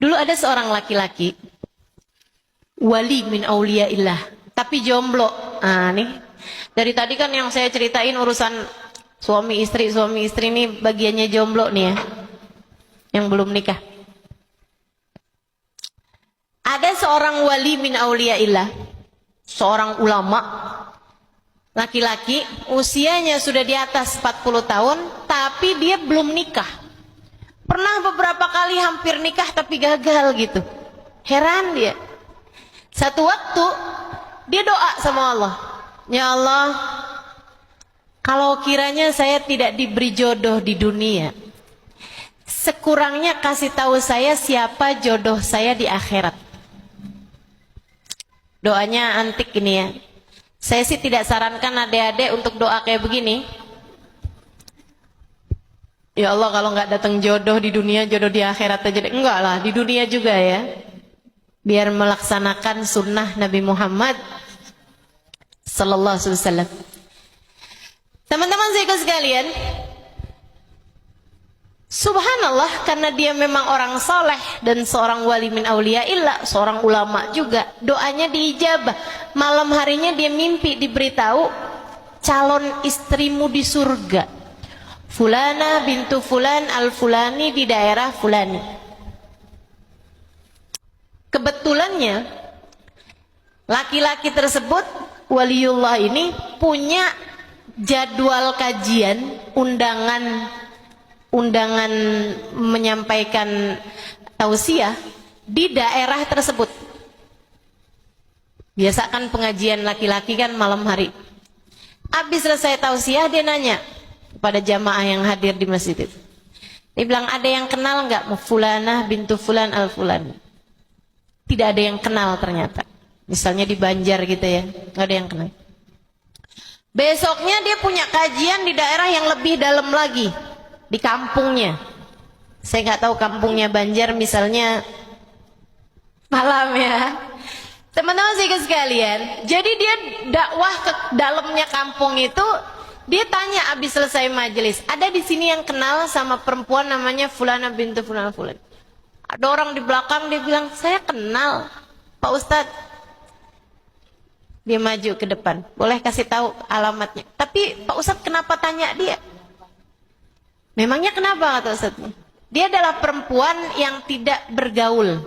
Dulu ada seorang laki-laki, wali min auliyaillah, tapi jomblo. Nih, dari tadi kan yang saya ceritain urusan suami istri nih bagiannya jomblo nih ya, yang belum nikah. Ada seorang wali min auliyaillah, seorang ulama, laki-laki, usianya sudah di atas 40 tahun, tapi dia belum nikah. Pernah beberapa kali hampir nikah tapi gagal gitu. Heran dia. Satu waktu dia doa sama Allah, ya Allah, kalau kiranya saya tidak diberi jodoh di dunia, sekurangnya kasih tahu saya siapa jodoh saya di akhirat. Doanya antik ini ya. Saya sih tidak sarankan adik-adik untuk doa kayak begini. Ya Allah, kalau nggak datang jodoh di dunia, jodoh di akhirat aja. Enggak lah, di dunia juga ya. Biar melaksanakan sunnah Nabi Muhammad sallallahu alaihi wasallam. Teman-teman saya sekalian, subhanallah, karena dia memang orang soleh dan seorang wali min auliyaillah, seorang ulama juga, doanya diijabah. Malam harinya dia mimpi diberitahu calon istrimu di surga, fulana bintu fulan al-fulani di daerah fulani. Kebetulannya laki-laki tersebut, waliullah ini, punya jadwal kajian, undangan menyampaikan tausiah di daerah tersebut. Biasa kan pengajian laki-laki kan malam hari. Habis selesai tausiah, dia nanya kepada jamaah yang hadir di masjid itu. Dia bilang, ada yang kenal nggak fulanah bintu fulan al-fulani? Tidak ada yang kenal ternyata. Misalnya di Banjar gitu ya, nggak ada yang kenal. Besoknya dia punya kajian di daerah yang lebih dalam lagi, di kampungnya. Saya nggak tahu kampungnya Banjar misalnya malam ya. Teman-teman sekalian, jadi dia dakwah ke dalamnya kampung itu. Dia tanya abis selesai majelis, ada di sini yang kenal sama perempuan namanya fulana bintu fulan fulan? Ada orang di belakang, dia bilang, saya kenal Pak Ustadz. Dia maju ke depan, boleh kasih tahu alamatnya. Tapi Pak Ustadz kenapa tanya dia? Memangnya kenapa kata Ustadz? Dia adalah perempuan yang tidak bergaul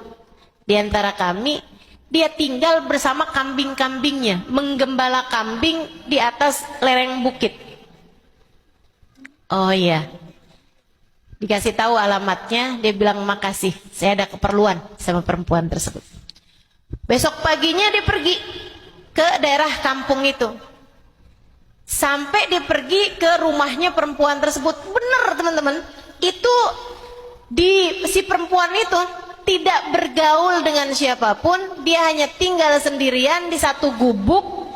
di antara kami. Dia tinggal bersama kambing-kambingnya, menggembala kambing di atas lereng bukit. Oh iya, dikasih tahu alamatnya. Dia bilang, makasih, saya ada keperluan sama perempuan tersebut. Besok paginya dia pergi ke daerah kampung itu. Sampai dia pergi ke rumahnya perempuan tersebut. Benar teman-teman, itu si perempuan itu tidak bergaul dengan siapapun. Dia hanya tinggal sendirian di satu gubuk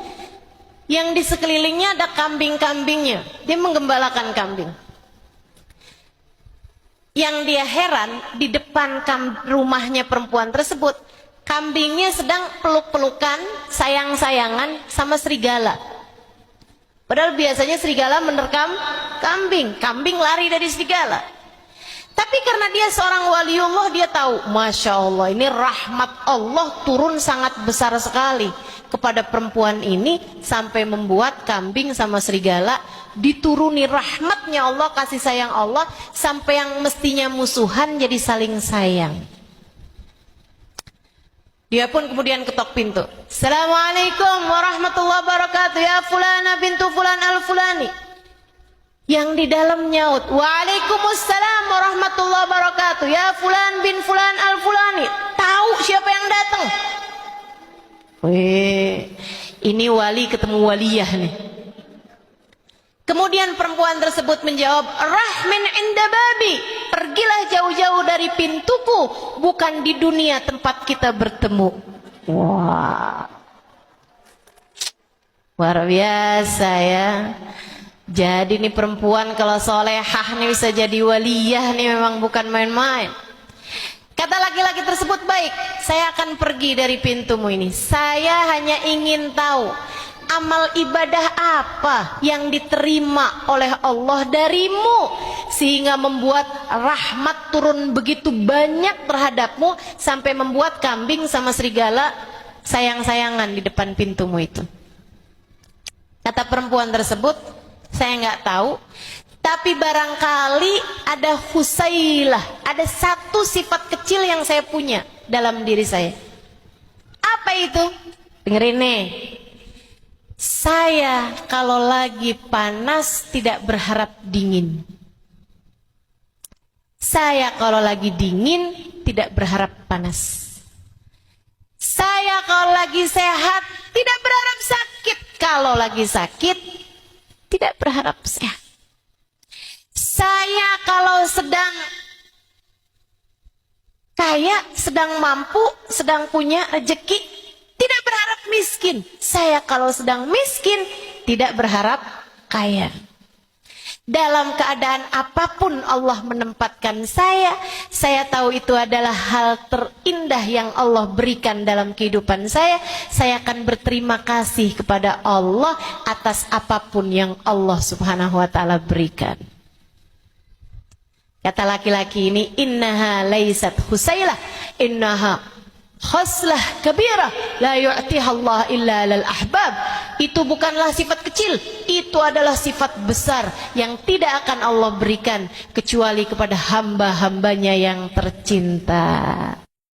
yang di sekelilingnya ada kambing-kambingnya. Dia menggembalakan kambing. Yang dia heran, di depan rumahnya perempuan tersebut, kambingnya sedang peluk-pelukan, sayang-sayangan sama serigala. Padahal biasanya serigala menerkam kambing, kambing lari dari serigala. Tapi karena dia seorang waliullah, dia tahu, Masya Allah, ini rahmat Allah turun sangat besar sekali kepada perempuan ini, sampai membuat kambing sama serigala dituruni rahmatnya Allah, kasih sayang Allah, sampai yang mestinya musuhan jadi saling sayang. Dia pun kemudian ketok pintu. Assalamualaikum warahmatullahi wabarakatuh, ya fulana bintu fulan al-fulani. Yang di dalam nyaut, waalaikumsalam warahmatullahi wabarakatuh, ya fulan bin fulan al-fulani. Tahu siapa yang datang? Wih, ini wali ketemu waliyah nih. Kemudian perempuan tersebut menjawab, rahmin inda babi, pergilah jauh-jauh dari pintuku, bukan di dunia tempat kita bertemu. Wah, luar biasa ya. Jadi nih perempuan kalau solehah nih bisa jadi waliyah nih, memang bukan main-main. Kata laki-laki tersebut, baik, saya akan pergi dari pintumu ini. Saya hanya ingin tahu amal ibadah apa yang diterima oleh Allah darimu, sehingga membuat rahmat turun begitu banyak terhadapmu sampai membuat kambing sama serigala sayang-sayangan di depan pintumu itu. Kata perempuan tersebut, saya nggak tahu, tapi barangkali ada Husailah, ada satu sifat kecil yang saya punya dalam diri saya. Apa itu? Dengerin nih. Saya kalau lagi panas tidak berharap dingin. Saya kalau lagi dingin tidak berharap panas. Saya kalau lagi sehat tidak berharap sakit. Kalau lagi sakit tidak berharap sehat. Saya kalau sedang kaya, sedang mampu, sedang punya rezeki, tidak berharap miskin. Saya kalau sedang miskin tidak berharap kaya. Dalam keadaan apapun Allah menempatkan saya tahu itu adalah hal terindah yang Allah berikan dalam kehidupan saya. Saya akan berterima kasih kepada Allah atas apapun yang Allah Subhanahu wa taala berikan. Kata laki-laki ini, innaha laysat husailah, innaha khoslah kabirah la yu'tiha Allah illa lal ahbab. Itu bukanlah sifat kecil, itu adalah sifat besar yang tidak akan Allah berikan kecuali kepada hamba-hambanya yang tercinta.